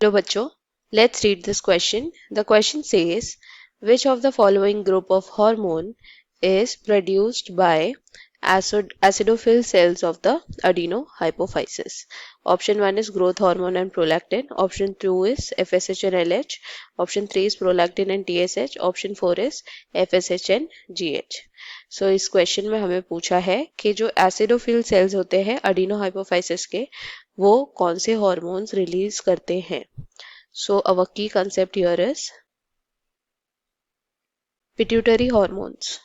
Hello bachcho, let's read this question. The question says, which of the following group of hormone is produced by acidophil cells of the adenohypophysis? Option 1 is growth hormone and prolactin. Option 2 is FSH and LH. Option 3 is prolactin and TSH. Option 4 is FSH and GH. सो इस question में हमें पूछा है कि जो acidophil sales होते हैं अडीनोहाइपोफाइसिस के वो कौन से हॉर्मोन्स रिलीज करते हैं. So our key concept here is pituitary hormones.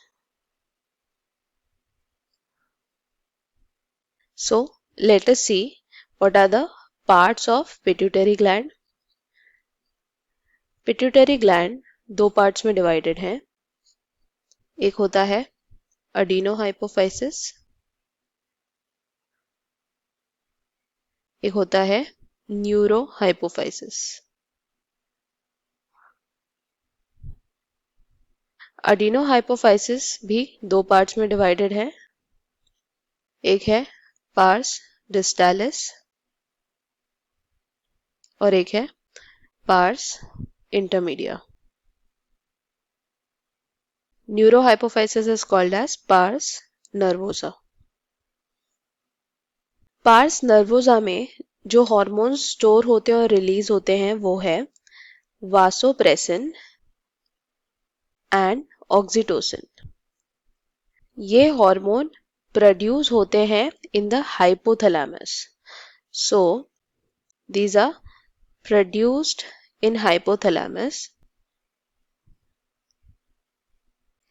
So let us see what are the parts of pituitary gland. Pituitary gland दो पार्ट्स में डिवाइडेड है. एक होता है अडीनोहाइपोफाइसिस, एक होता है न्यूरोहाइपोफाइसिस. अडीनोहाइपोफाइसिस भी दो पार्ट्स में डिवाइडेड है. एक है पार्स डिस्टालिस और एक है pars intermedia. Neurohypophysis is called as pars nervosa. Pars nervosa में जो हॉर्मोन्स स्टोर होते हैं और रिलीज होते हैं वो है वासोप्रेसिन एंड ऑक्सीटोसिन. ये हार्मोन प्रोड्यूस होते हैं in the hypothalamus. So these are produced in hypothalamus,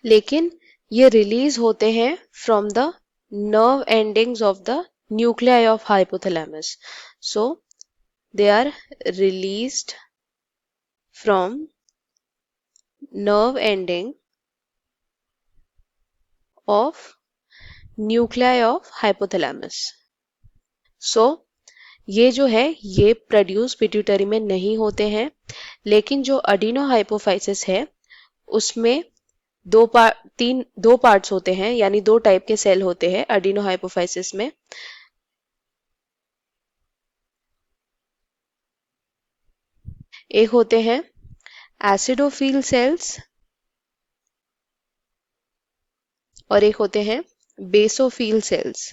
लेकिन ये रिलीज होते हैं from the nerve endings of the nuclei of hypothalamus. So they are released from nerve ending of nuclei of hypothalamus. So ये जो है ये produce pituitary में नहीं होते हैं, लेकिन जो अडीनोहाइपोफाइसिस है उसमें दो पार्ट्स होते हैं, यानी दो टाइप के सेल होते हैं अडीनोहाइपोफाइसिस में. एक होते हैं एसिडोफिल सेल्स और एक होते हैं बेसोफिल सेल्स.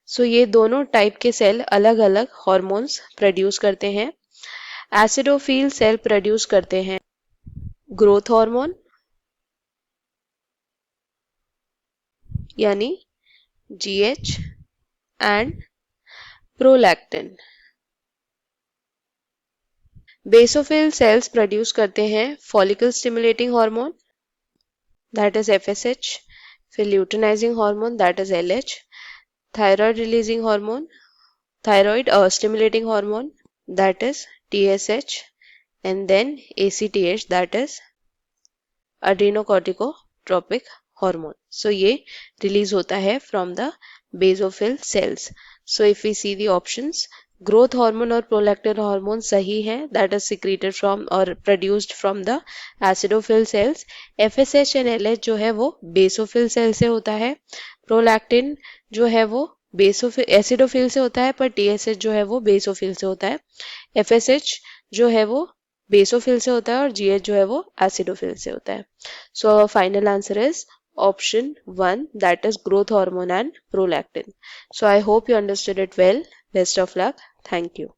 सो ये दोनों टाइप के सेल अलग अलग हॉर्मोन्स प्रोड्यूस करते हैं. एसिडोफिल सेल प्रोड्यूस करते हैं ग्रोथ हार्मोन यानी GH and prolactin. Basophil sales produce करते हैं follicle stimulating hormone that is FSH, फिर luteinizing hormone that is LH, thyroid releasing hormone thyroid stimulating hormone that is TSH, and then ACTH that is adrenocorticotropic hormone. So ये release होता है from the basophil cells. So if we see the options, growth hormone और prolactin hormone सही है, that is secreted from or produced from the acidophil cells. FSH and LH जो है वो basophil cell से होता है. prolactin जो है वो बेसोफिल एसिडोफिल से होता है, पर TSH जो है वो बेसोफिल से होता है. FSH जो है वो बेसोफिल से होता है और GH जो है वो एसिडोफिल से होता है. So our final answer is option 1 that is growth hormone and prolactin. So I hope you understood it well. Best of luck. Thank you.